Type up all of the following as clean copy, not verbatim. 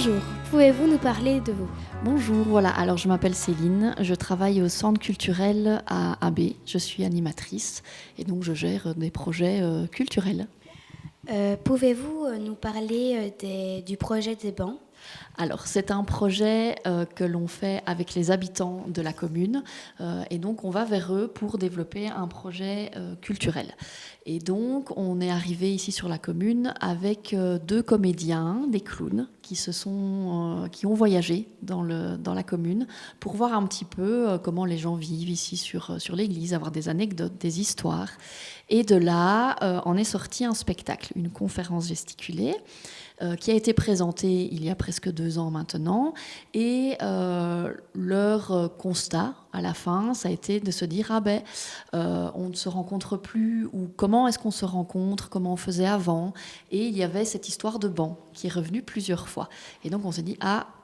Bonjour, pouvez-vous nous parler de vous? Bonjour, voilà, alors je m'appelle Céline, je travaille au centre culturel à Abbé, je suis animatrice et donc je gère des projets culturels. Pouvez-vous nous parler du projet des bancs? Alors c'est un projet que l'on fait avec les habitants de la commune et donc on va vers eux pour développer un projet culturel. Et donc on est arrivé ici sur la commune avec deux comédiens, des clowns, qui ont voyagé dans la commune pour voir un petit peu comment les gens vivent ici sur l'église, avoir des anecdotes, des histoires. Et de là en est sorti un spectacle, une conférence gesticulée qui a été présentée il y a presque 2 ans maintenant. Et leur constat à la fin, ça a été de se dire on ne se rencontre plus, ou comment est-ce qu'on se rencontre, comment on faisait avant. Et il y avait cette histoire de banc qui est revenue plusieurs fois. Et donc on s'est dit,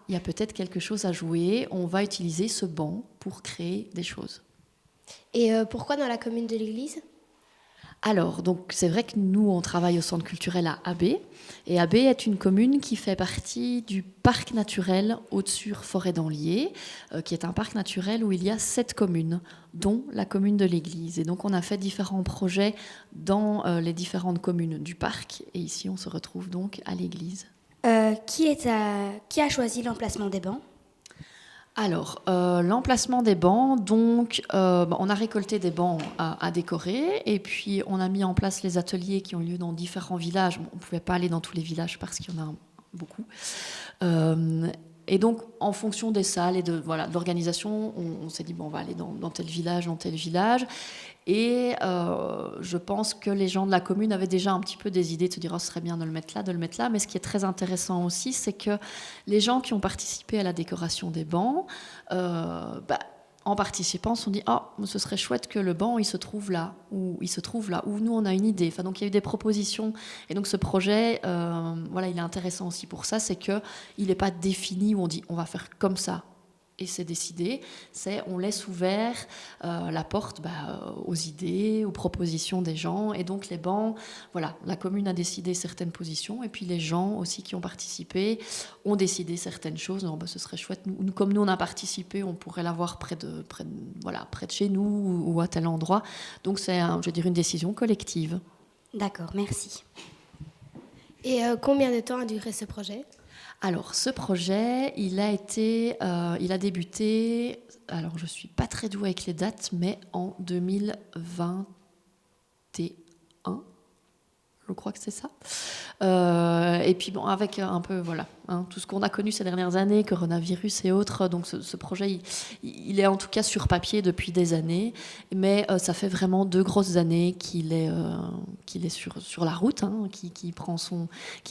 il y a peut-être quelque chose à jouer, on va utiliser ce banc pour créer des choses. Et pourquoi dans la commune de l'église? Alors, donc c'est vrai que nous, on travaille au centre culturel à Abbé. Et Abbé est une commune qui fait partie du parc naturel Haute-sur-Forêt d'Anlier, qui est un parc naturel où il y a 7 communes, dont la commune de l'Église. Et donc, on a fait différents projets dans les différentes communes du parc. Et ici, on se retrouve donc à l'Église. Qui a choisi l'emplacement des bancs? Alors, l'emplacement des bancs, donc on a récolté des bancs à décorer et puis on a mis en place les ateliers qui ont lieu dans différents villages. Bon, on ne pouvait pas aller dans tous les villages parce qu'il y en a beaucoup. Et donc, en fonction des salles et de l'organisation, on s'est dit, on va aller dans tel village, dans tel village. Et je pense que les gens de la commune avaient déjà un petit peu des idées de se dire ce serait bien de le mettre là, de le mettre là. Mais ce qui est très intéressant aussi, c'est que les gens qui ont participé à la décoration des bancs, en participant, se sont dit ce serait chouette que le banc il se trouve là, ou il se trouve là, ou nous on a une idée. Enfin, donc il y a eu des propositions. Et donc ce projet, il est intéressant aussi pour ça, c'est qu'il n'est pas défini où on dit on va faire comme ça. Et c'est décidé, on laisse ouvert la porte aux idées, aux propositions des gens. Et donc les bancs, la commune a décidé certaines positions. Et puis les gens aussi qui ont participé ont décidé certaines choses. Non, ce serait chouette. Comme nous, on a participé, on pourrait l'avoir près de chez nous ou à tel endroit. Donc c'est, une décision collective. D'accord, merci. Et combien de temps a duré ce projet ? Alors, ce projet, il a débuté, alors je ne suis pas très douée avec les dates, mais en 2021, je crois que c'est ça. Et puis avec un peu, tout ce qu'on a connu ces dernières années, coronavirus et autres, donc ce projet, il est en tout cas sur papier depuis des années, mais ça fait vraiment 2 grosses années qu'il est sur la route, qui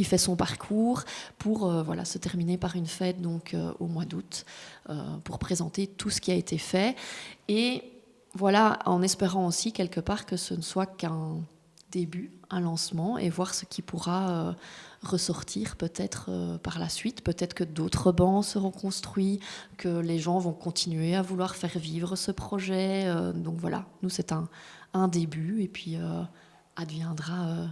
fait son parcours pour se terminer par une fête donc au mois d'août pour présenter tout ce qui a été fait. Et en espérant aussi quelque part que ce ne soit qu'un début, un lancement, et voir ce qui pourra ressortir peut-être par la suite. Peut-être que d'autres bancs seront construits, que les gens vont continuer à vouloir faire vivre ce projet. Donc nous c'est un début, et puis adviendra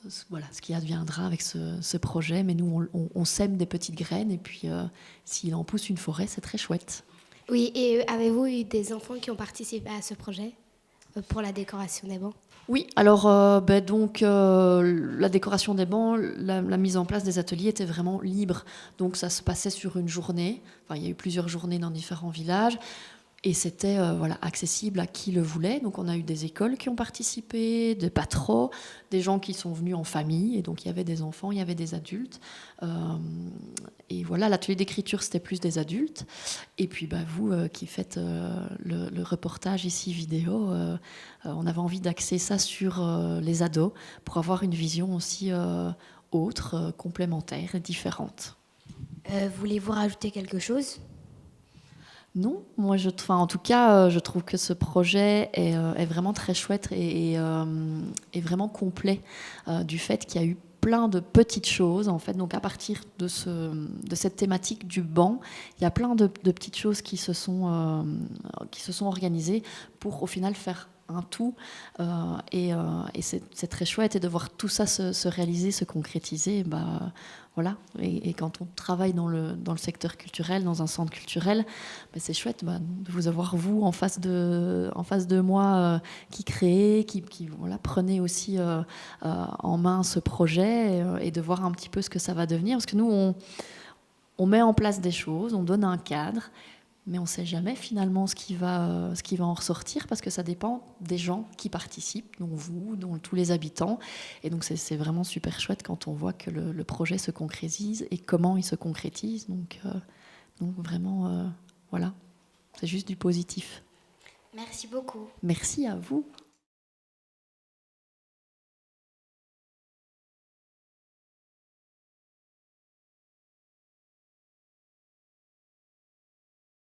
ce qui adviendra avec ce projet. Mais nous on sème des petites graines, et puis s'il en pousse une forêt, c'est très chouette. Oui, et avez-vous eu des enfants qui ont participé à ce projet pour la décoration des bancs ? Oui, alors la décoration des bancs, la mise en place des ateliers était vraiment libre. Donc ça se passait sur une journée. Enfin, il y a eu plusieurs journées dans différents villages. Et c'était accessible à qui le voulait. Donc on a eu des écoles qui ont participé, des patrons, des gens qui sont venus en famille. Et donc il y avait des enfants, il y avait des adultes. Et l'atelier d'écriture, c'était plus des adultes. Et puis vous qui faites le reportage ici vidéo, on avait envie d'axer ça sur les ados pour avoir une vision aussi autre, complémentaire et différente. Voulez-vous rajouter quelque chose ? Non, moi en tout cas, je trouve que ce projet est vraiment très chouette et vraiment complet du fait qu'il y a eu plein de petites choses en fait. Donc à partir de cette thématique du banc, il y a plein de petites choses qui se sont organisées pour au final faire un tout. Et c'est très chouette. Et de voir tout ça se réaliser, se concrétiser, voilà. Et quand on travaille dans le secteur culturel, dans un centre culturel, c'est chouette de vous avoir, vous, en face de moi, qui créez, qui voilà, prenez aussi en main ce projet et de voir un petit peu ce que ça va devenir. Parce que nous, on met en place des choses, on donne un cadre, mais on ne sait jamais finalement ce qui va en ressortir, parce que ça dépend des gens qui participent, dont vous, dont tous les habitants. Et donc c'est vraiment super chouette quand on voit que le projet se concrétise et comment il se concrétise. Donc vraiment, voilà, c'est juste du positif. Merci beaucoup. Merci à vous.